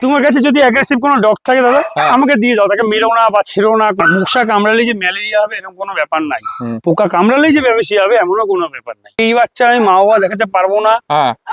তোমার কাছে যদি অ্যাগ্রেসিভ কোনো ডগ থাকে দাদা আমাকে দিয়ে দাও, তাকে মেরো না বা ছেড়ো না। মশা কামড়ালেই যে ম্যালেরিয়া হবে এরকম কোনো ব্যাপার নাই, পোকা কামড়ালেই যে বেশি হবে এমনও কোনো ব্যাপার নাই। এই বাচ্চা আমি মা বাবা দেখাতে পারবো না,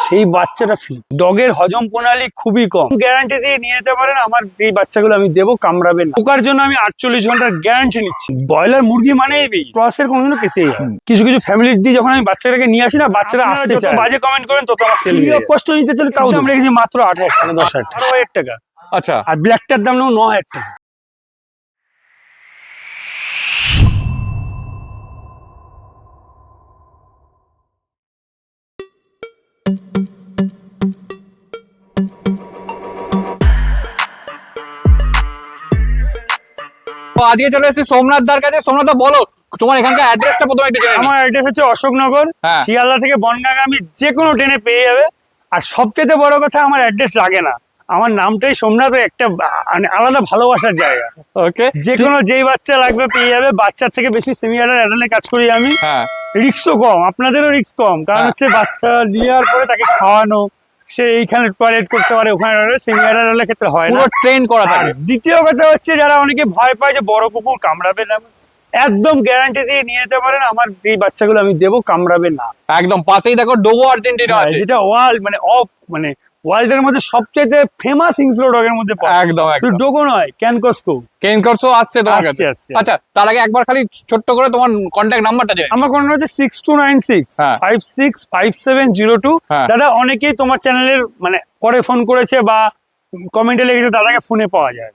সেই বাচ্চাটা ফ্রি। ডগের হজম প্রণালী খুবই কম, গ্যারান্টি দিয়ে নিয়ে যেতে পারেন। আমার এই বাচ্চাগুলো আমি দেবো, কামড়াবে না। পোকার জন্য আমি 48 ঘন্টার গ্যারান্টি নিচ্ছি। ব্রয়লার মুরগি মানেই ক্রসের কোনো কেসেই হয়। কিছু কিছু ফ্যামিলির দিয়ে যখন আমি বাচ্চাটাকে নিয়ে আসি না, বাচ্চারা আসতে চায়, বাজে কমেন্ট করেন তত আমার সেল কষ্ট নিতে চলে। তাও আমরা রেখেছি মাত্র 8,000 টাকা, 10,000 টাকা। আচ্ছা, আর ব্ল্যাকটার দাম নেব 9,000 টাকা। আজকে চলে এসেছি সোমনাথ দার কাছে। সোমনাথ দা বলো তোমার এখানকার অ্যাড্রেসটা প্রথমে একটু জেনে নিই। আমার অ্যাড্রেস হচ্ছে অশোকনগর, শিয়ালদা থেকে বনগাঁগামী যে কোনো ট্রেনে পেয়ে যাবে। আর সবচেয়ে বড় কথা, আমার অ্যাড্রেস লাগে না, আমার নামটাই সোমনাথ, একটা আলাদা ভালোবাসার জায়গা। ওকে, যে কোনো যেই বাচ্চা লাগবে পেয়ে যাবে। বাচ্চার থেকে বেশি সেমি অ্যাডাল্টে কাজ করি আমি। রিস্কও কম, আপনাদেরও রিস্ক কম, কারণ হচ্ছে বাচ্চা নেওয়ার পরে তাকে খাওয়ানো, সে এইখানে টয়লেট করতে পারে, ওখানে সেমি অ্যাডাল্টের ক্ষেত্রে হয় না, ট্রেন করা থাকে। দ্বিতীয় কথা হচ্ছে যারা অনেকে ভয় পায় যে বড় কুকুর কামড়াবে না, একদম গ্যারান্টি দিয়ে নিয়ে যেতে পারেন। আমার এই বাচ্চাগুলো আমি দেবো, কামড়াবে না। একদম পাশেই দেখো ডোগো আর্জেন্টিনা আছে, যেটা ওয়ার্ল্ড মানে ওয়ার্ল্ডের মধ্যে সবচেয়ে ফেমাস হিংস্র ডগের মধ্যে পড়ে। একদম শুধু ডোগো নয়, ক্যানকসকো আসছে তোমার কাছে। আচ্ছা, তার আগে একবার খালি ছোট্ট করে তোমার কন্ট্যাক্ট নাম্বারটা জেনে। আমার কন্ট্যাক্ট হচ্ছে 6296565702। দাদা অনেকেই তোমার চ্যানেলের মানে পরে ফোন করেছে বা কমেন্টে লিখেছে দাদাকে ফোনে পাওয়া যায়।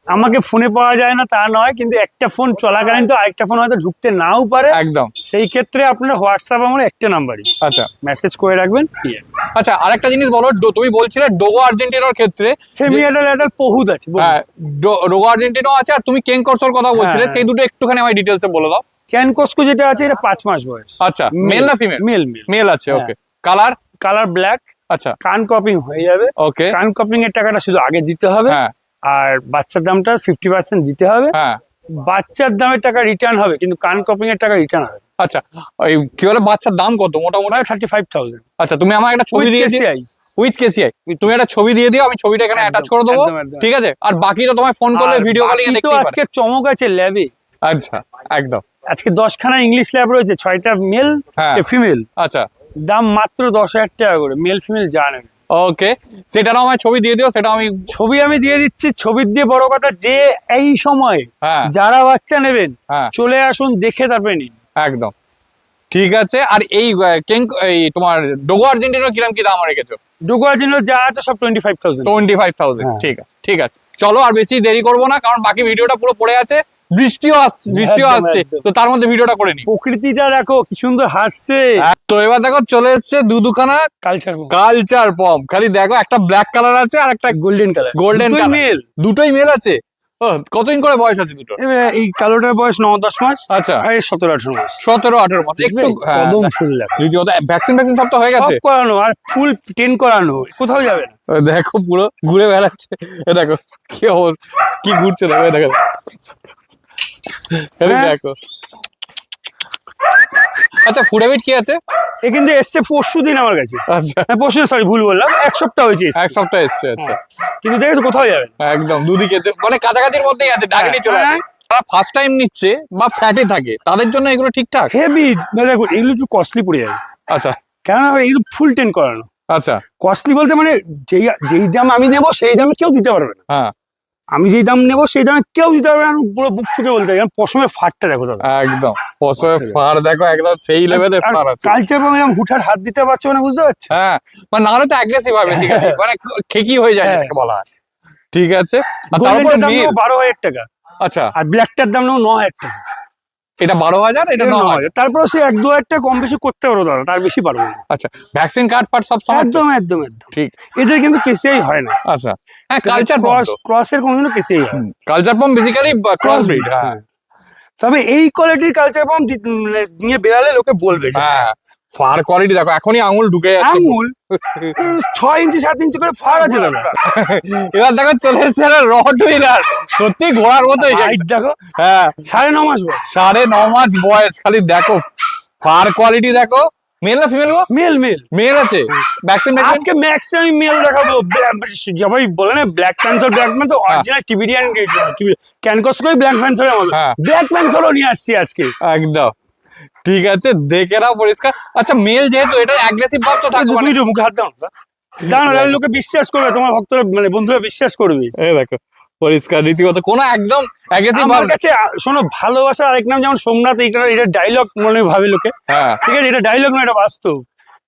আমাকে ফোনে পাওয়া যায় না তা নয়, কিন্তু একটা ফোন চলাকালীন তো আরেকটা ফোন হয়তো ঢুকতে নাও পারে। একদম, সেই ক্ষেত্রে আপনার হোয়াটসঅ্যাপ আমার একটা নাম্বারই। আচ্ছা, মেসেজ করে রাখবেন। আচ্ছা, আরেকটা জিনিস বলো, তুমি বলছিলে ডোগো আর্জেন্টিনার ক্ষেত্রে সেমি অ্যাডাল্ট বহুত আছে। ডোগো আর্জেন্টিনা আছে, আর তুমি কেনকর্সোর কথা বলছিলে, সেই দুটো একটুখানি আমায় ডিটেইলসে বলে দাও। ক্যানকসকো যেটা আছে এটা 5 মাস বয়স। আচ্ছা, মেল না ফিমেল? মেল আছে। ওকে, কালার ব্ল্যাক। আচ্ছা, কান কপিং হয়ে যাবে। ওকে, কান কপিং এর টাকাটা শুধু আগে দিতে হবে, আর বাচ্চার দামটা 50% দিতে হবে। বাচ্চার দামের টাকা রিটার্ন হবে, কিন্তু কান কপিং এর টাকা রিটার্ন হবে। আচ্ছা, ওই কি বলে বাচ্চার দাম কত মোটামুটি? 35,000। আচ্ছা, তুমি আমার একটা ছবি দিয়ে দিও উইথ কেসিআই। তুমি একটা ছবি দিয়ে দিও, আমি ছবিটা এখানে অ্যাটাচ করে দেবো, ঠিক আছে? আর বাকি তো তোমায় ফোন করলে ভিডিও কলিং এ দেখতেই পারবে। আজকে চমক আছে ল্যাবে। আচ্ছা, একদম। আজকে 10খানা ইংলিশ ল্যাব রয়েছে, 6টা মেল, ফিমেল। আচ্ছা, দাম মাত্র 10,000 টাকা করে, মেল ফিমেল জানেন। ওকে, সেটাও আমার ছবি দিয়ে দিও, সেটা আমি দিয়ে দিচ্ছি। ছবি দিয়ে বড় কথা, যে এই সময় যারা বাচ্চা নেবেন চলে আসুন, দেখে তারপরে নিন। একদম ঠিক আছে। আর এই তোমার ডোগো আর্জেন্টিনা কিরকম কি দাম রেখেছো? ডোগো আর্জেন্টিনা যা আছে সব 25,000। 25,000, ঠিক আছে, ঠিক আছে। চলো আর বেশি দেরি করবো না, কারণ বাকি ভিডিওটা পুরো পড়ে আছে, বৃষ্টিও আসছে, তো তার মধ্যে ভিডিওটা করে নি। প্রকৃতিটা দেখো কি সুন্দর হাসছে। তো এবার দেখো চলে এসছে দুখানা কালচার পম। খালি দেখো, একটা ব্ল্যাক কালার আছে আর একটা গোল্ডেন কালার। দুটোই মেল আছে। কতদিন করে বয়স আছে দুটো? এই কালোটার বয়স 9-10 মাস। আচ্ছা, আর 17-18 মাস। 17-18 মাস। একটু কদম ফুল ভ্যাকসিন সব তো হয়ে গেছে, করানো আর ফুল টেন করানো, কোথাও যাবে না। দেখো পুরো ঘুরে বেড়াচ্ছে। দেখো কি অবস্থা, কি ঘুরছে, দেখো দেখো দেখো। আচ্ছা, ফুড হ্যাবিট কি আছে? এ কিন্তু এসছে পরশুদিন আমার কাছে। আচ্ছা, পরশুদিন, সরি ভুল বললাম, 1 সপ্তাহ হয়েছে। 1 সপ্তাহ এসছে। আচ্ছা, কিন্তু দেখেছো কোথাও যাবে একদম দুদিকে মানে কাছাকাছির মধ্যেই আছে, ডাকনি চলে আসে। যারা ফার্স্ট টাইম নিচ্ছে বা ফ্ল্যাটে থাকে তাদের জন্য এগুলো ঠিকঠাক? হেভি, দেখো এগুলো একটু কস্টলি পড়ে যাবে। আচ্ছা, কেন এগুলো ফুল টেন করানো। আচ্ছা, কস্টলি বলতে মানে যেই দাম আমি নেবো সেই দামে কেউ দিতে পারবে না। আমি যেই দাম নেবো সেই দামে কেউ দিতে পারবে না। পুরো বুক চুকে বলতে পারি, পশমের ফাড়টা দেখো দাদা, একদম পশমের ফাড় দেখো, একদম সেই লেভেলের ফাড় আছে। কালচার পম এরকম হুঠার হাত দিতে পারছো না, বুঝতে পারছো? মানে নাহলে তো অ্যাগ্রেসিভ হবে, ঠিক আছে, মানে খেকি হয়ে যায় বলা হয়। ঠিক আছে, আর তারপর 12,000 টাকা। আচ্ছা, আর ব্ল্যাকটার দাম নেবো 9,000 টাকা। এটা 12,000, এটা 9,000। তারপর সে 1-2,000 টাকা কম বেশি করতে পারো দাদা, তার বেশি পারবো না। আচ্ছা, ভ্যাকসিন কার্ড ফার্ড সব সময়? একদম ঠিক। এদের কিন্তু কেসিআই হয় না। আচ্ছা, কালচার ক্রসের কোনো কেসিআই হয়। কালচার পম বেসিক্যালি ক্রস ব্রিড। তবে এই কোয়ালিটির কালচার পম নিয়ে বেরালে লোকে বলবে। ফার কোয়ালিটি দেখো, এখনই আঙুল ঢুকে যাচ্ছে। আঙুল 6 ইঞ্চি 7 ইঞ্চি করে ফার আছে দাদা। এবার দেখো চলে এসেছে রড হুইলার, সত্যি ঘোড়ার মতোই দেখো। 9.5 মাস বয়স। 9.5 মাস বয়স। খালি দেখো ফার কোয়ালিটি দেখো, মেল না ফিমেল গো? মেল মেল মেল আছে। ভ্যাকসিন আজকে ম্যাক্সিমাম মেল দেখাবো। সবাই বলে না ব্ল্যাক প্যান্থার অরিজিনাল টিবিডিয়ান ক্যানকস করে ব্ল্যাক প্যান্থারের মতো, ব্ল্যাক প্যান্থারও নিয়ে আসছি আজকে একদম। ঠিক আছে, দেখে নাও পরিষ্কার। আচ্ছা মেল যেহেতু এটা অ্যাগ্রেসিভ ভাব তো থাকবে, মানে মুখে হাত দাও না, দাও না, লোকে বিশ্বাস করবে, তোমার ভক্তরা মানে বন্ধুরা বিশ্বাস করবে। এই দেখো পরিষ্কার রীতিগত কোনো একদম অ্যাগ্রেসিভ ভাব। আমার কাছে শোনো, ভালোবাসার আরেক নাম যেমন সোমনাথ, এটা ডায়লগ মনে ভাবে লোকে, ঠিক আছে, এটা ডায়লগ না, এটা বাস্তব।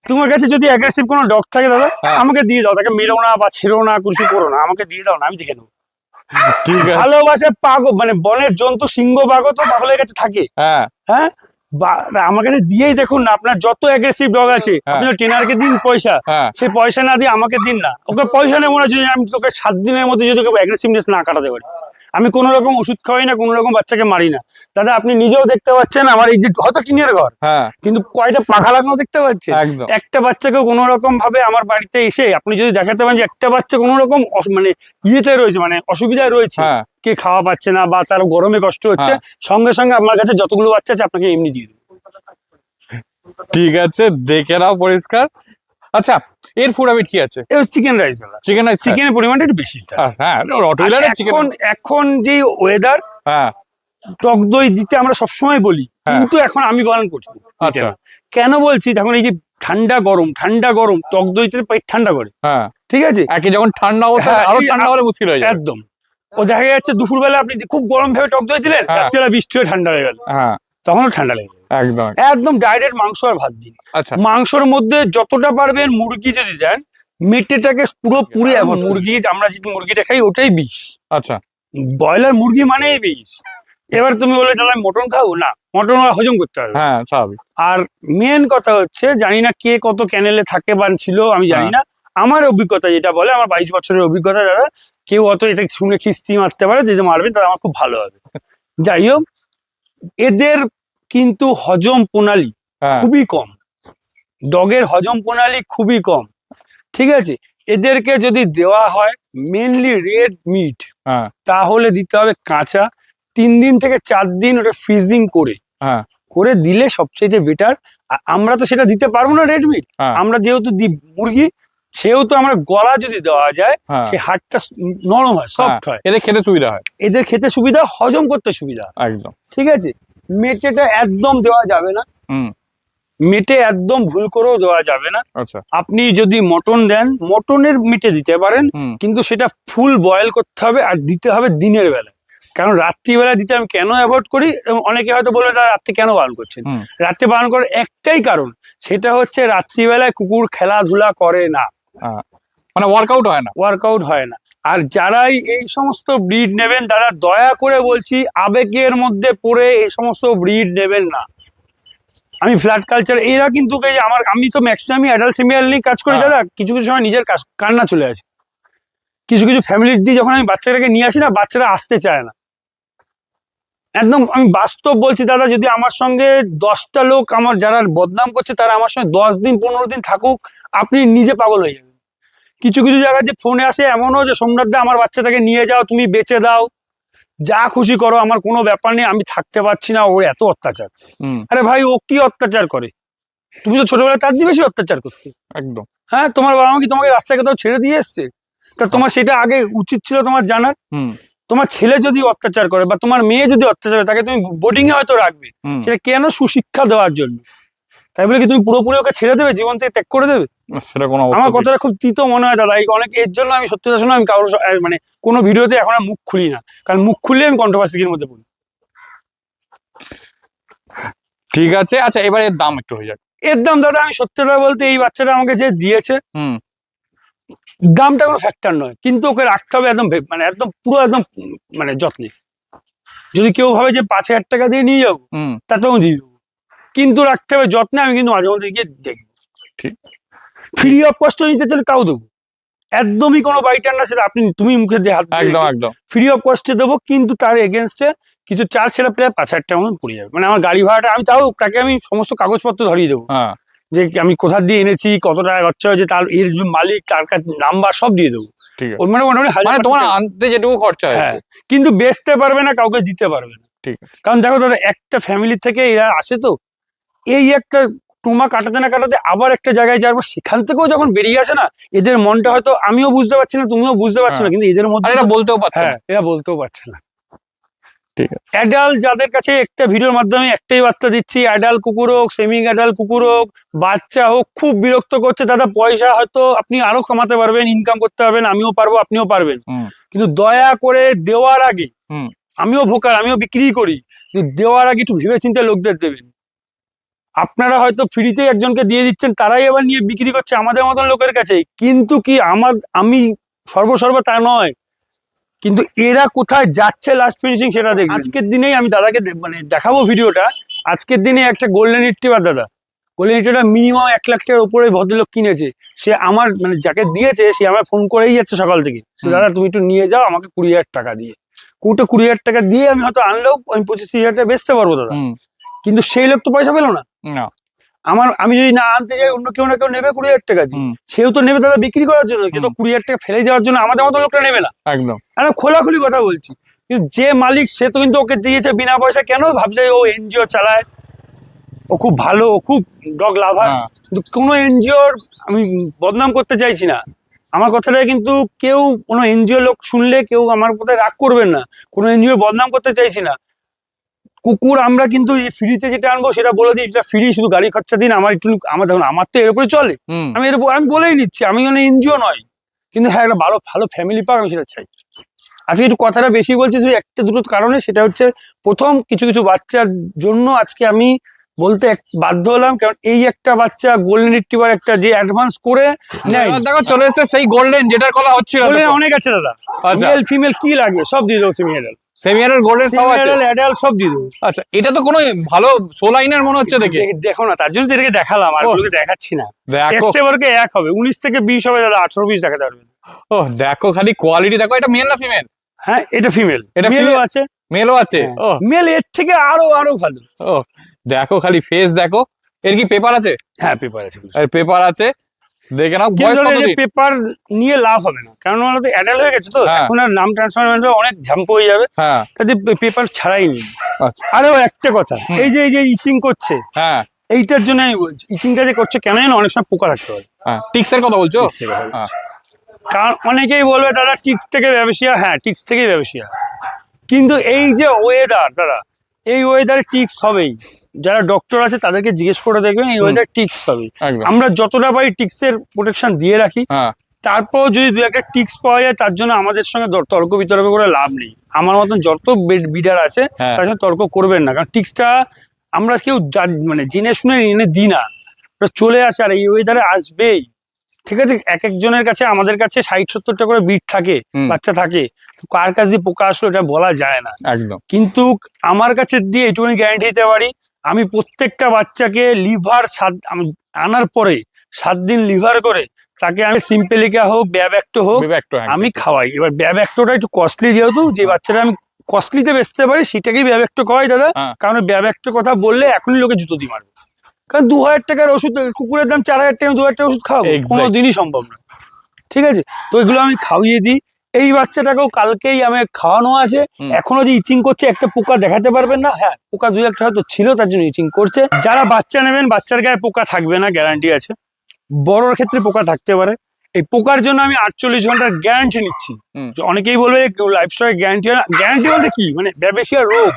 তোমার কাছে যদি অ্যাগ্রেসিভ কোনো ডগ থাকে দাদা, আমাকে দিয়ে দাও, তাকে মেরো না বা ছেড়ো না, কিছু করো না, আমাকে দিয়ে দাও না, আমি দেখে নেবো। ঠিক আছে, ভালোবাসা পাগল, মানে বনের জন্তু সিংহ বাঘ তো পাগলের কাছে থাকে। হ্যাঁ, আমার কাছে দিয়েই দেখুন না, আপনার যত অ্যাগ্রেসিভ ডগ আছে, আপনি ট্রেনারকে দিন পয়সা, সে পয়সা না দিয়ে আমাকে দিন না, ওকে পয়সা নেবো না, যদি আমি তোকে 7 দিনের মধ্যে যদি অ্যাগ্রেসিভনেস না কাটাতে পারি। আমি কোনো রকম ওষুধ খাওয়াই না, কোনো রকম বাচ্চাকে মারি না। দাদা আপনি নিজেও দেখতে পাচ্ছেন আমার এই যে হয়তো টিনের ঘর, কিন্তু কয়টা পাখা লাগানো দেখতে পাচ্ছেন। একটা বাচ্চাকে কোনো রকম ভাবে আমার বাড়িতে এসে আপনি যদি দেখাতে পারেন যে একটা বাচ্চা কোনো রকম মানে ইয়েতে রয়েছে, মানে অসুবিধায় রয়েছে, কে খাওয়া পাচ্ছে না বা তার গরমে কষ্ট হচ্ছে, সঙ্গে সঙ্গে আপনার কাছে যতগুলো বাচ্চা আছে আপনাকে এমনি দিয়ে দেবো। ঠিক আছে, দেখে নাও পরিষ্কার। আচ্ছা এর ফুড হ্যাবিট কি আছে? চিকেন রাইস, চিকেনের পরিমাণটা একটু বেশি। এখন যে ওয়েদার, টক দই দিতে আমরা সবসময় বলি, কিন্তু এখন আমি বারণ করছি। কেন বলছি, দেখুন এই যে ঠান্ডা গরম টক দইতে পেট ঠান্ডা করে, ঠিক আছে, যখন ঠান্ডা আরো ঠান্ডা হলে মুশকিল হয়ে যায় একদম। ও দেখা যাচ্ছে দুপুরবেলা আপনি খুব গরম ভেবে টক দই দিলেন, রাত্রিবেলা বৃষ্টি হয়ে ঠান্ডা হয়ে গেল, তখনও ঠান্ডা লেগে একদম একদম ডাইরেক্ট মাংস আর ভাত দিন। আচ্ছা, মাংসের মধ্যে যতটা পারবেন মুরগি যদি দেন, মেটেটাকে পুরোপুরি, মুরগি আমরা যে মুরগিটা খাই ওটাই বিষ। আচ্ছা, ব্রয়লার মুরগি মানেই বিষ। এবার তুমি বলে তাহলে মটন খাও না, মটন হজম করতে হবে। স্বাভাবিক। আর মেন কথা হচ্ছে, জানি না কে কত ক্যানেলে থাকে বা ছিল, আমি জানি না, আমার অভিজ্ঞতা যেটা বলে, আমার 22 বছরের অভিজ্ঞতা, দাদা কেউ অত এটা শুনে খিস্তি মারতে পারে, যদি মারবে তাহলে আমার খুব ভালো হবে। যাই হোক, এদের কিন্তু হজম প্রণালী খুবই কম, ডগের হজম প্রণালী খুবই কম, ঠিক আছে। এদেরকে যদি দেওয়া হয় মেনলি রেড মিট, তাহলে দিতে হবে কাঁচা, 3 দিন থেকে 4 দিন ওটা ফ্রিজিং করে দিলে সবচেয়ে বেটার। আমরা তো সেটা দিতে পারবো না রেড মিট, আমরা যেহেতু মুরগি, সেহেতু আমরা গলা যদি দেওয়া যায়, সে হাড়টা নরম হয়, সফট হয়, এদের খেতে সুবিধা হয়, হজম করতে সুবিধা, একদম ঠিক আছে। মেটেটা একদম দেওয়া যাবে না, মেটে একদম ভুল করেও দেওয়া যাবে না। আপনি যদি মটন দেন, মটনের মেটে দিতে পারেন, কিন্তু সেটা ফুল বয়েল করতে হবে আর দিতে হবে দিনের বেলা। কারণ রাত্রিবেলা দিতে আমি কেন অ্যাভয়েড করি, অনেকে হয়তো বলবে তারা রাত্রে কেন বারণ করছেন, রাত্রে বারণ করার একটাই কারণ, সেটা হচ্ছে রাত্রিবেলায় কুকুর খেলাধুলা করে না, মানে ওয়ার্কআউট হয় না। আর যারাই এই সমস্ত ব্রিড নেবেন, তারা দয়া করে বলছি আবেগের মধ্যে পড়ে এই সমস্ত ব্রিড নেবেন না। আমি ফ্ল্যাট কালচার, এরা কিন্তু আমি তো ম্যাক্সিমাম অ্যাডাল্ট ফিমেল নিয়ে কাজ করি দাদা, কিছু কিছু সময় নিজের কান্না চলে আসে, কিছু কিছু ফ্যামিলির দিয়ে যখন আমি বাচ্চাটাকে নিয়ে আসি না, বাচ্চারা আসতে চায় না, একদম আমি বাস্তব বলছি দাদা। যদি আমার সঙ্গে 10টা লোক আমার যারা বদনাম করছে, তারা আমার সঙ্গে 10 দিন 15 দিন থাকুক, আপনি নিজে পাগল হয়ে যাবেন। কিছু কিছু জায়গায় যে ফোনে আসে এমনও যে, সোমনাথ দা আমার বাচ্চাটাকে নিয়ে যাও, তুমি বেচে দাও, যা খুশি করো, আমার কোনো ব্যাপার নেই, আমি থাকতে পারছি না, ওর এত অত্যাচার। আরে ভাই, ও কি অত্যাচার করে? তুমি তো ছোটবেলায় তার দিয়ে বেশি অত্যাচার করতে, একদম। হ্যাঁ, তোমার বাবা মা কি তোমাকে রাস্তায় কোথাও ছেড়ে দিয়ে এসছে? তা তোমার সেটা আগে উচিত ছিল তোমার জানার। তোমার ছেলে যদি অত্যাচার করে বা তোমার মেয়ে যদি অত্যাচার করে, তাকে তুমি বোর্ডিং এ হয়তো রাখবে, সেটা কেন? সুশিক্ষা দেওয়ার জন্য। তাই বলে কি তুমি পুরোপুরি ওকে ছেড়ে দেবে, জীবন থেকে ত্যাগ করে দেবে? সেটা কোনো, আমার কথাটা খুব তিতো মনে হয় দাদা। অনেক এর জন্য আমি সত্যি কথা শুনে আমি কারোর মানে কোনো ভিডিওতে এখন আর মুখ খুলি না, কারণ মুখ খুললে আমি কন্ট্রোভার্সির মধ্যে পড়ি। ঠিক আছে, আচ্ছা এবার এর দাম একটু হয়ে যাক। এর দাম দাদা, আমি সত্যি কথা বলতে, এই বাচ্চাটা আমাকে যে দিয়েছে, দামটা কোনো ফ্যাক্টর নয়, কিন্তু ওকে রাখতে হবে একদম, মানে একদম পুরো একদম মানে যত্নে। যদি কেউ ভাবে যে 5,000 টাকা দিয়ে নিয়ে যাবো, তাতেও দিয়ে দেবো, কিন্তু রাখতে হবে যত্নে। আমি কিন্তু মাঝে মধ্যে গিয়ে দেখবো, ঠিক, ফ্রি অফ কস্ট নিতে চাইলে তাও দেবো, একদমই কোনো বাইটার না, সেটা তুমি মুখে দিয়ে হাত, একদম ফ্রি অফ কস্টে দেবো, কিন্তু তার এগেনস্টে কিছু চার্জ, সেটা প্রায় 5,000 টাকা মতো পড়ে যাবে। মানে আমার গাড়ি ভাড়াটা আমি তাও তাকে আমি সমস্ত কাগজপত্র ধরিয়ে দেবো, যে আমি কোথা দিয়ে এনেছি, কত টাকা খরচা হয়েছে, তার এর মালিক, তার কাছে নাম্বার সব দিয়ে দেবো। কিন্তু বেচতে পারবে না, কাউকে দিতে পারবে না। কারণ দেখো দাদা, একটা ফ্যামিলি থেকে এরা আসে, তো এই একটা টুমা কাটাতে না কাটাতে আবার একটা জায়গায় যাবো, সেখান থেকেও যখন বেরিয়ে আসে না, এদের মনটা হয়তো আমিও বুঝতে পারছি না, তুমিও বুঝতে পারছো না, কিন্তু এদের মধ্যে এরা বলতেও পারছে হ্যাঁ, এরা বলতেও পারছে না। ঠিক আছে, অ্যাডাল্ট যাদের কাছে একটা ভিডিওর মাধ্যমে একটাই বার্তা দিচ্ছি, অ্যাডাল্ট কুকুর হোক, সেমি অ্যাডাল্ট কুকুর হোক, বাচ্চা হোক, খুব বিরক্ত করছে দাদা। পয়সা হয়তো আপনি আরো কামাতে পারবেন, ইনকাম করতে পারবেন, আমিও পারবো, আপনিও পারবেন, কিন্তু দয়া করে দেওয়ার আগে, আমিও ভোকার, আমিও বিক্রি করি, কিন্তু দেওয়ার আগে একটু ভেবে চিন্তে লোকদের দেবেন। আপনারা হয়তো ফ্রিতে একজনকে দিয়ে দিচ্ছেন, তারাই আবার নিয়ে বিক্রি করছে আমাদের মতন লোকের কাছে, কিন্তু কি আমি সর্বসর্ব তা নয়, কিন্তু এরা কোথায় যাচ্ছে লাস্ট ফিনিশিং সেটা দেখবেন। আজকের দিনেই আমি দাদাকে মানে দেখাবো ভিডিওটা। আজকের দিনে একটা গোল্ডেন রিট্রিভার দাদা, গোল্ডেন রিট্রিভার মিনিমাম 1 লাখ টাকার উপরে ভদ্রলোক কিনেছে। সে আমার মানে যাকে দিয়েছে সে আমার ফোন করেই যাচ্ছে সকাল থেকে, দাদা তুমি একটু নিয়ে যাও আমাকে 20,000 টাকা দিয়ে। 20,000 টাকা দিয়ে আমি হয়তো আনলেও আমি 25,000 টাকা বেচতে পারবো দাদা, কিন্তু সেই লোক তো পয়সা পেলো না। আমি যদি না আনতে যাই, অন্য কেউ না কেউ নেবে 20,000 টাকা দিয়ে, সেও তো নেবে দাদা বিক্রি করার জন্য, কিন্তু 20,000 টাকা ফেলে যাওয়ার জন্য আমাদের মতো লোকটা নেবে না। একদম আমি খোলাখুলি কথা বলছি, কিন্তু যে মালিক সে তো কিন্তু ওকে দিয়েছে বিনা পয়সা। কেন ভাবছে ও এনজিও চালায়, ও খুব ভালো, ও খুব ডগ লাভার, কিন্তু কোনো এনজিওর আমি বদনাম করতে চাইছি না। আমার কথাটা কিন্তু কেউ কোনো এনজিও লোক শুনলে কেউ আমার কথায় রাগ করবেন না, কোনো এনজিও বদনাম করতে চাইছি না। কুকুর আমরা কিন্তু ফ্রিতে যেটা আনবো সেটা বলে দিই, এটা ফ্রি, শুধু গাড়ি খরচা দিন। আমার একটু আমার দেখুন, আমার তো এর উপরে চলে, আমি এর উপর আমি বলেই নিচ্ছি, আমি কোনো এনজিও নয়, কিন্তু হ্যাঁ একটা ভালো ভালো ফ্যামিলি পাক আমি সেটা চাই। আজকে একটু কথাটা বেশি বলছি শুধু একটা দুটো কারণে, সেটা হচ্ছে প্রথম কিছু কিছু বাচ্চার জন্য আজকে আমি বলতে বাধ্য হলাম, কারণ এই একটা বাচ্চা গোল্ডেন রিট্রিভার একটা যে অ্যাডভান্স করে নেয়, দেখো চলে এসেছে সেই গোল্ডেন যেটার কথা হচ্ছিল। অনেক আছে দাদা, মেল ফিমেল কি লাগবে সব দিয়ে দেবো, সেমি অ্যাডাল্ট গোল্ডেন সব আছে, অ্যাডাল্ট সব দিয়ে দেবো। আচ্ছা, এটা তো কোনো ভালো শো লাইনের মনে হচ্ছে দেখে। দেখো না, তার জন্য এটাকে দেখালাম, আর গুলোকে দেখাচ্ছি না। এক্সেবরকে এক হবে, 19 থেকে 20 হবে দাদা, 18 পিস দেখাতে পারবেন। ও দেখো খালি কোয়ালিটি দেখো, এটা মেল না ফিমেল? হ্যাঁ এটা ফিমেল, এটা মেলও আছে, মেলও আছে। ও মেল এর থেকে আরো ভালো। ও দেখো খালি ফেস দেখো। এর কি পেপার আছে? হ্যাঁ পেপার আছে, পেপার আছে, দেখে নাও। বয়স কত দিন? পেপার নিয়ে লাভ হবে না, কারণ ওরা তো অ্যাডাল্ট হয়ে গেছে, তো এখন আর নাম ট্রান্সফারমেন্ট অনেক ঝাম্প হয়ে যাবে, তাতে পেপার ছাড়াই নি। আরো একটা কথা, এই যে ইচিং করছে, হ্যাঁ এইটার জন্য আমি বলছি, ইচিংটা যে করছে কেন জানো, অনেক সময় পোকা রাখতে পারে। টিক্সের কথা বলছো? কারণ অনেকেই বলবে দাদা টিক্স থেকে ব্যবসা, হ্যাঁ টিক্স থেকেই ব্যবসা, কিন্তু এই যে ওয়েদার দাদা, এই ওয়েদারে টিক্স হবেই। যারা ডক্টর আছে তাদেরকে জিজ্ঞেস করে দেখবেন, এই ওয়েদার টিক্স হবে। আমরা যতটা পারি টিক্সের প্রোটেকশন দিয়ে রাখি, তারপর যদি দু একটা টিক্স পাওয়া যায়, তার জন্য আমাদের সঙ্গে তর্ক বিতর্ক করে লাভ নেই। আমার মতন যত বিডার আছে তার সঙ্গে তর্ক করবেন না, কারণ টিক্সটা আমরা কেউ মানে জেনে শুনে এনে দিই না, চলে আসে, আর এই ওয়েদারে আসবেই। ঠিক আছে, এক একজনের কাছে, আমাদের কাছে 60-70টা করে বিট থাকে, বাচ্চা থাকে, কার কাছে দিয়ে পোকা আসলো এটা বলা যায় না একদম। কিন্তু আমার কাছে দিয়ে এইটুকুনি গ্যারান্টি দিতে পারি, আমি প্রত্যেকটা বাচ্চাকে লিভার আমি আনার পরে 7 দিন লিভার করে তাকে আমি সিম্পেলিকা হোক, ব্যাব্যাক্টো হোক আমি খাওয়াই। এবার ব্যাব্যাক্টোটা একটু কস্টলি, যেহেতু যে বাচ্চাটা আমি কস্টলিতে বেচতে পারি সেটাকেই ব্যাব্যাক্টো খাওয়াই দাদা, কারণ ব্যাব্যাক্টো কথা বললে এখনই লোকে জুতো দিয়ে মারবে। কারণ 2,000 টাকার ওষুধ, কুকুরের দাম 4,000 টাকা, 2,000 টাকা ওষুধ খাওয়াবো কোনোদিনই সম্ভব না। ঠিক আছে, তো এগুলো আমি খাওয়িয়ে দিই। এই বাচ্চাটাকেও কালকেই আমি খাওয়ানো আছে, এখনো যে ইচিং করছে একটা পোকা দেখাতে পারবেন না। হ্যাঁ পোকা 2-1টা হয়তো ছিল, তার জন্য ইচিং করছে। যারা বাচ্চা নেবেন, বাচ্চার গায়ে পোকা থাকবে না, গ্যারান্টি আছে। বড়োর ক্ষেত্রে পোকা থাকতে পারে, এই পোকার জন্য আমি 48 ঘন্টার গ্যারান্টি নিচ্ছি। অনেকেই বলবে লাইফস্টাইল গ্যারান্টি, গ্যারান্টি বলতে কি মানে ব্যবসায়ী রোগ,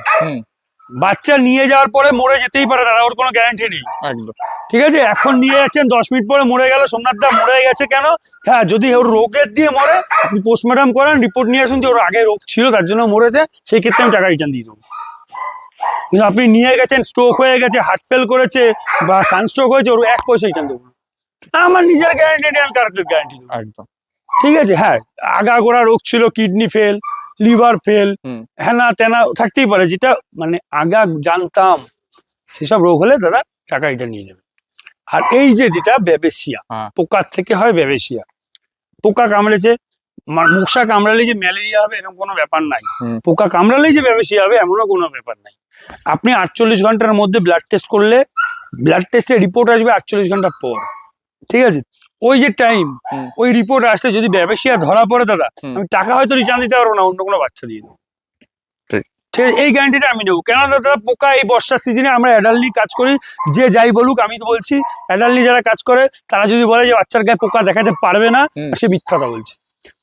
বাচ্চা নিয়ে যাওয়ার পরে মরে যেতেই পারে দাদা, ওর কোনো গ্যারান্টি নেই। ঠিক আছে, এখন নিয়ে যাচ্ছেন 10 মিনিট পরে মরে গেল, সোমনাথ দা মরে গেছে কেন? হ্যাঁ যদি ওর রোগের দিয়ে মরে, আপনি পোস্টমর্টম করেন, রিপোর্ট নিয়ে আসুন যে ওর আগে রোগ ছিল তার জন্য মরেছে, সেই ক্ষেত্রে আমি টাকা রিটার্ন দিয়ে দেবো। কিন্তু আপনি নিয়ে গেছেন, স্ট্রোক হয়ে গেছে, হার্ট ফেল করেছে বা সানস্ট্রোক হয়েছে, ওর 1 পয়সা রিটার্ন দেবো। আমার নিজের গ্যারান্টি নেই, আমি কার গ্যারান্টি দেবো? একদম ঠিক আছে। হ্যাঁ আগাগোড়া রোগ ছিল, কিডনি ফেল, লিভার ফেল, হ্যানা তেনা থাকতেই পারে, যেটা মানে আগা জানতাম, সেসব রোগ হলে দাদা টাকা এটা নিয়ে নেবে। আর এই যে যেটা ব্যাবেশিয়া, পোকার থেকে হয় ব্যাবেশিয়া, পোকা কামড়েছে, মশা কামড়ালে যে ম্যালেরিয়া হবে এরকম কোনো ব্যাপার নাই, পোকা কামড়ালেই যে ব্যাবেশিয়া হবে এমনও কোনো ব্যাপার নাই। আপনি 48 ঘন্টার মধ্যে ব্লাড টেস্ট করলে, ব্লাড টেস্টের রিপোর্ট আসবে 48 ঘন্টা পর। ঠিক আছে, ওই যে টাইম, ওই রিপোর্ট আসলে যদি ব্যাবেশিয়া ধরা পড়ে দাদা, আমি টাকা হয়তো রিটার্ন দিতে পারবো না, অন্য কোনো বাচ্চা দিয়ে দেবো। ঠিক আছে, এই গ্যারান্টিটা আমি নেবো। কেন দাদা, পোকা এই বর্ষার সিজনে আমরা অ্যাডাল্ট নিয়ে কাজ করি, যে যাই বলুক, আমি তো বলছি অ্যাডাল্ট নিয়ে যারা কাজ করে তারা যদি বলে যে বাচ্চার গায়ে পোকা দেখাতে পারবে না, সে মিথ্যাটা বলছে।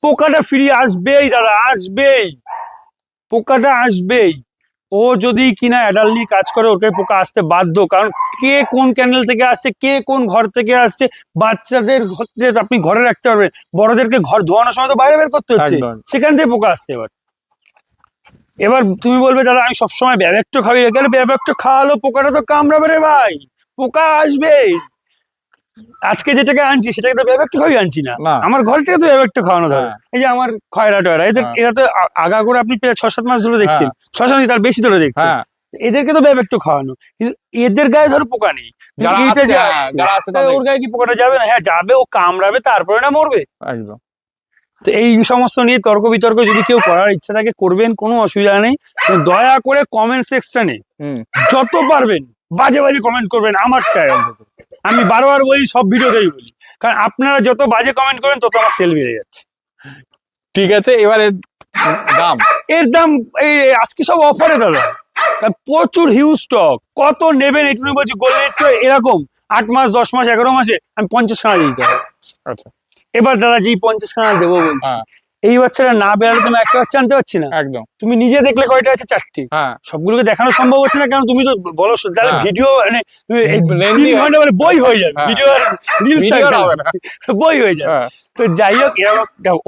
পোকাটা ফিরে আসবেই দাদা, আসবেই, পোকাটা আসবেই। ও যদি কিনা অ্যাডাল্ট নিয়ে কাজ করে, ওকে পোকা আসতে বাধ্য। কারণ কে কোন ক্যানেল থেকে আসছে, কে কোন ঘর থেকে আসছে, বাচ্চাদের হচ্ছে আপনি ঘরে রাখতে পারবেন, বড়দেরকে ঘর ধোয়ানোর সময় তো বাইরে বের করতে হচ্ছে, সেখান থেকে পোকা আসছে। এবার তুমি বলবে দাদা আমি সবসময় ব্যাবেক্টো খাবি, গেলে ব্যাবেক্টো খাওয়ালো পোকাটা তো কামড়াবে রে ভাই, পোকা আসবে। আজকে যেটাকে আনছি সেটাকে তো ব্যাবেক্টো খাবি আনছি না, আমার ঘর থেকে তো ব্যাবেক্টো খাওয়ানো ধরে। এই যে আমার খয়রা টয়রা, এরা তো আগা করে আপনি 6-7 মাস ধরে দেখছেন, 6-7 তার বেশি ধরে দেখছেন, এদেরকে তো ব্যাবেক্টো খাওয়ানো, কিন্তু এদের গায়ে ধরো পোকা নেই। ওর গায়ে কি পোকাটা যাবে না? হ্যাঁ যাবে, ও কামড়াবে, তারপরে না মরবে। একদম। তো এই সমস্ত নিয়ে তর্ক বিতর্ক যদি কেউ করার ইচ্ছা থাকে করবেন, কোনো অসুবিধা নেই। দয়া করে কমেন্ট সেকশনে যত পারবেন বাজে বাজে কমেন্ট করবেন, আমার চাই অন্তত। আমি বারবার বলি, সব ভিডিওতেই বলি, কারণ আপনারা যত বাজে কমেন্ট করেন তত আমার সেল বেড়ে যাচ্ছে। ঠিক আছে, এবার এর দাম এই আজকে সব অফারে দাদা, প্রচুর হিউজ স্টক। কত নেবেন একটু বলছি, গোল্ডেন এরকম 8 মাস 10 মাস 11 মাসে আমি 50 খানা দিতে হবে। আচ্ছা, এবার দাদা যেই 50 খানা দেবো বলছি, এই বাচ্চাটা না বেড়ালে তুমি একটা বাচ্চা আনতে পারছি না। একদম, তুমি নিজে দেখলে কয়টা আছে? 4টি। সবগুলোকে দেখানো সম্ভব হচ্ছে না, কারণ তুমি তো বলো ভিডিও মানে 3 ঘন্টা মানে বই হয়ে যাবে, ভিডিও আর রিলস বই হয়ে যাবে। তো যাই হোক,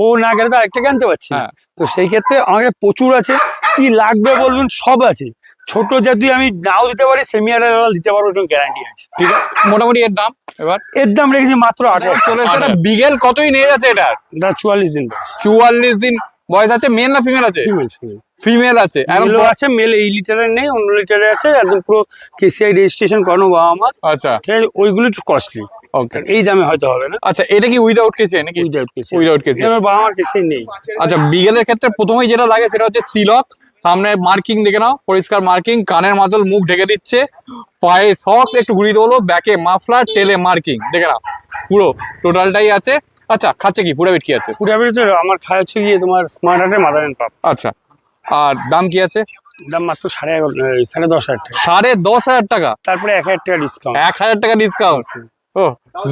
ও না গেলে তো আরেকটাকে আনতে পারছি না। তো সেই ক্ষেত্রে আমাকে প্রচুর আছে, কি লাগবে বলবেন, সব আছে। ছোট যদি আমি নাও দিতে পারি, সেমি অ্যাডাল্ট দিতে পারবো, এরকম গ্যারান্টি আছে। ঠিক আছে, মোটামুটি এর দাম এবার এর দাম রেখেছি মাত্র 8,000। চলে এসে বিগেল কতই নিয়ে যাচ্ছে এটা? 44 দিন। 44 দিন বয়স আছে। মেল না ফিমেল আছে? ফিমেল আছে। মেলও আছে, মেল এই লিটারের নেই, অন্য লিটারের আছে, একদম পুরো কেসিআই রেজিস্ট্রেশন করানো বাবা আমার। আচ্ছা, ঠিক আছে, ওইগুলো একটু কস্টলি। ওকে, এই দামে হয়তো হবে না। আচ্ছা, এটা কি উইদাউট কেসিআই নাকি? উইদাউট কেসিআই। এবার বাবা আমার কেসিআই নেই। আচ্ছা, বিগেলের ক্ষেত্রে প্রথমেই যেটা লাগে সেটা হচ্ছে তিলক, সামনে মার্কিং দেখে নাও, পরিষ্কার মার্কিং, কানের মাঝল মুখ ঢেকে দিচ্ছে, পায়ে সক্স একটু ঘুরিয়ে দেবো, ব্যাকে মাফলার, টেলে মার্কিং দেখে নাও, পুরো টোটালটাই আছে। আচ্ছা, খাচ্ছে কি? ফুড হ্যাবিট কি আছে? ফুড হ্যাবিট আমার খাওয়া হচ্ছে গিয়ে তোমার স্মার্ট হার্টের মাদার এন্ড পাপ। আচ্ছা, আর দাম কি আছে? দাম মাত্র 10,500 টাকা। 10,500 টাকা, তারপরে 1,000 টাকা ডিসকাউন্ট। 1,000 টাকা ডিসকাউন্ট। ও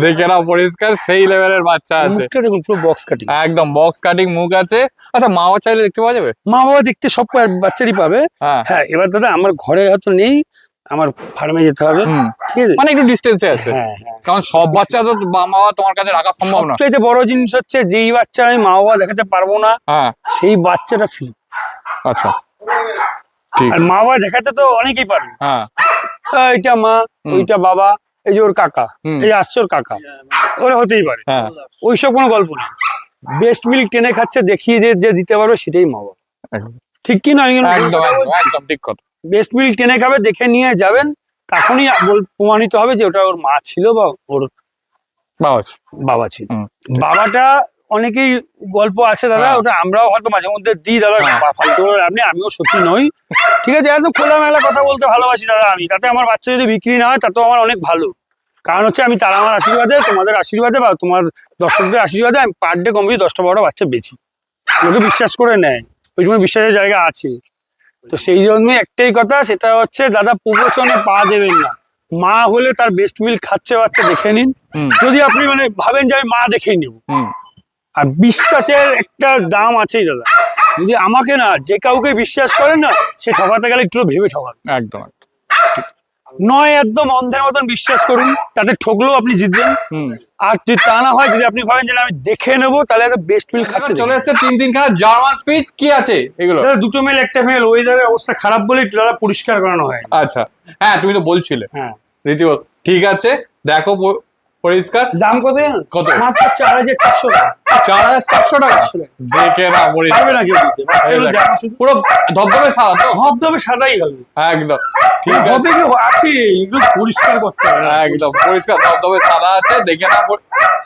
দেখে নাও, পরিষ্কার সেই লেভেলের বাচ্চা আছে। দেখুন পুরো বক্স কাটিং, একদম বক্স কাটিং মুখ আছে। আচ্ছা, মা বাবা চাইলে দেখতে পাওয়া যাবে? মা বাবা দেখতে সব বাচ্চারই পাবে। হ্যাঁ, এবার দাদা আমার ঘরে হয়তো নেই, আমার ফার্মে যেতে হবে। ঠিক আছে, মানে একটু ডিস্টেন্সে আছে, কারণ সব বাচ্চা তো মা বাবা তোমার কাছে রাখা সম্ভব না। সবচেয়ে বড় জিনিস হচ্ছে, যেই বাচ্চা আমি মা বাবা দেখাতে পারবো না, সেই বাচ্চাটা ফ্রি। আচ্ছা, আর মা বাবা দেখাতে তো অনেকেই পারবে। এইটা মা, ওইটা বাবা, এই যে ওর কাকা, এই যে আসছে ওর কাকা, ওরা হতেই পারে। ওইসব কোনো গল্প নেই। বেস্ট মিল্ক টেনে খাচ্ছে, দেখিয়ে যে দিতে পারবে, সেটাই মা বাবা। ঠিক কি না? একদম ঠিক কথা। বেস্ট মিল্ক টেনে খাবে, দেখে নিয়ে যাবেন, তখনই প্রমাণিত হবে যে ওটা ওর মা ছিল বা ওর বাবা ছিল। বাবাটা অনেকেই গল্প আছে দাদা, ওটা আমরাও হয়তো মাঝে মধ্যে দিই দাদা, ফালতু আপনি, আমিও সত্যি নই। ঠিক আছে, একদম খোলামেলা কথা বলতে ভালোবাসি দাদা আমি। তাতে আমার বাচ্চা যদি বিক্রি না হয়, তাতেও আমার অনেক ভালো। কারণ হচ্ছে আমি তারা আমার আশীর্বাদে, তোমাদের আশীর্বাদে বা তোমার দর্শকদের আশীর্বাদে আমি পার ডে কমপ্লিট 10টা 12টা বাচ্চা বেচি। লোকে বিশ্বাস করে নেয়, ওই জন্য বিশ্বাসের জায়গা আছে। তো সেই জন্য একটাই কথা, সেটা হচ্ছে দাদা প্রবচনে পা দেবেন না। মা হলে তার বেস্ট মিল্ক খাচ্ছে বাচ্চা, দেখে নিন। যদি আপনি মানে ভাবেন যে আমি মা দেখেই নেব, আর বিশ্বাসের একটা দাম আছেই দাদা। যদি আমাকে না, যে কাউকে বিশ্বাস করেন না, সে ঠকাতে গেলে একটু ভেবে ঠকান। একদম নয়, একদম অন্ধের মতন বিশ্বাস করুন, তাতে ঠকলেও আপনি জিতবেন। আর যদি তা না হয়, যদি আপনি ভাবেন যে আমি দেখে নেবো, তাহলে বেস্ট মিল্ক খাচ্ছে। চলে এসেছে 3 খানা জার্মান স্পিচ। কি আছে এগুলো? দুটো মেল একটা ফিমেল। ওয়েদারের অবস্থা খারাপ বলে দাদা পরিষ্কার করানো হয়। আচ্ছা, হ্যাঁ তুমি তো বলছিলে। হ্যাঁ, রীতিমত ঠিক আছে, দেখো পরিষ্কার। দাম কত? কত? মাত্র 4,400 টাকা। 4,400 টাকা দেখে না পুরো ধবধবে সাদা তো? ধবধবে সাদাই হবে একদম। ঠিক আছে, আছে এগুলো পরিষ্কার করতে হবে। একদম পরিষ্কার ধবধবে সাদা আছে, দেখে না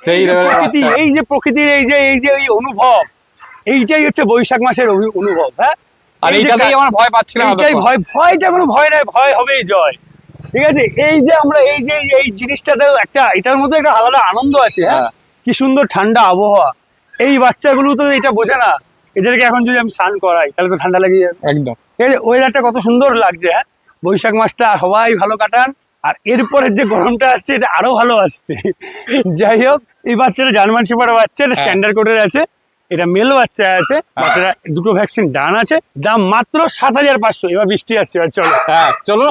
সেই লেভেলের বাচ্চা। এই যে প্রকৃতির এই যে এই অনুভব, এইটাই হচ্ছে বৈশাখ মাসের অনুভব। হ্যাঁ, আর এইটাতেই আমার ভয় পাচ্ছিলাম। ভয়টা কোনো ভয় নাই, ভয় হবেই জয়। ঠিক আছে, এই যে আমরা এই জিনিসটাতে একটা, এটার মধ্যে একটা আলাদা আনন্দ আছে। হ্যাঁ, কি সুন্দর ঠান্ডা আবহাওয়া। এই বাচ্চাগুলো তো এটা বোঝে না, এদেরকে এখন যদি আমি স্নান করাই তাহলে তো ঠান্ডা লেগে যাবে। একদম। এই ওয়েদারটা কত সুন্দর লাগছে, হ্যাঁ বৈশাখ মাসটা সবাই ভালো কাটান, আর এরপরের যে গরমটা আসছে এটা আরো ভালো আসছে। যাই হোক, এই বাচ্চাটা জার্মান শেপার্ড বাচ্চা, এটা স্ট্যান্ডার্ড কোডের আছে, এটা মেল বাচ্চা আছে, বাচ্চাটা দুটো ভ্যাকসিন ডান আছে, দাম মাত্র 7,500। এবার বৃষ্টি আসছে, এবার চলো। হ্যাঁ চলুন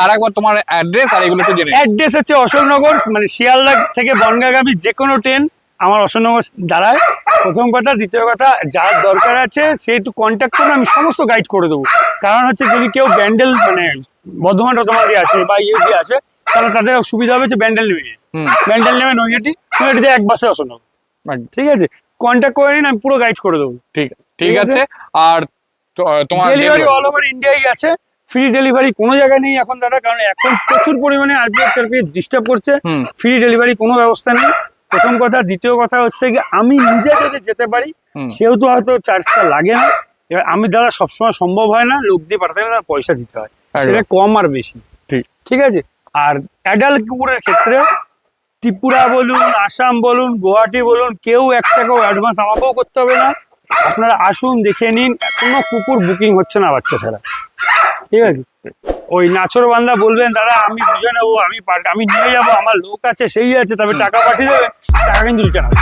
আরেকবার তোমার অ্যাড্রেস আর এগুলো একটু জেনে নিই। অ্যাড্রেস হচ্ছে অশোকনগর, মানে শিয়ালদা থেকে বনগাগামী যে কোনো ট্রেন আমার অশোকনগর দাঁড়ায়। প্রথম কথা, দ্বিতীয় কথা, যার দরকার আছে সে একটু কন্ট্যাক্ট করবে, আমি সমস্ত গাইড করে দেবো। কারণ হচ্ছে যদি কেউ ব্যান্ডেল মানে বর্ধমান দিয়ে আসে বা দিয়ে আসে, তাহলে তাদের সুবিধা হবে যে ব্যান্ডেল নেমে, ব্যান্ডেল নেমে নৈহাটিতে এক বাসে অশোকনগর। ঠিক আছে, কন্ট্যাক্ট করে নিন, আমি পুরো গাইড করে দেবো। ঠিক আছে। আর তোমার ডেলিভারি অল ওভার ইন্ডিয়াই আছে, ফ্রি ডেলিভারি কোনো জায়গায় নেই এখন দাদা, কারণ এখন প্রচুর পরিমাণে আরপিএফ ডিস্টার্ব করছে। ফ্রি ডেলিভারি কোনো ব্যবস্থা নেই, প্রথম কথা। দ্বিতীয় কথা হচ্ছে কি, আমি নিজে যদি যেতে পারি সেহেতু হয়তো চার্জটা লাগে না। এবার আমি দাদা সবসময় সম্ভব হয় না, লোক দিয়ে পাঠাতে গেলে পয়সা দিতে হয়, সেটা কম আর বেশি। ঠিক আছে। আর অ্যাডাল্ট কুকুরের ক্ষেত্রে ত্রিপুরা বলুন, আসাম বলুন, গুয়াহাটি বলুন, কেউ 1 টাকাও অ্যাডভান্স আমাকেও করতে হবে না। আপনারা আসুন, দেখে নিন, কোনো কুকুর বুকিং হচ্ছে না বাচ্চা ছাড়া। ঠিক আছে। ওই নাচরবান্ধা বলবেন দাদা আমি বুঝে নেবো, আমি নিয়ে যাবো, আমার লোক আছে, সেই আছে, তবে টাকা পাঠিয়ে দেবে, টাকা কিন্তু রিটার্ন হবে।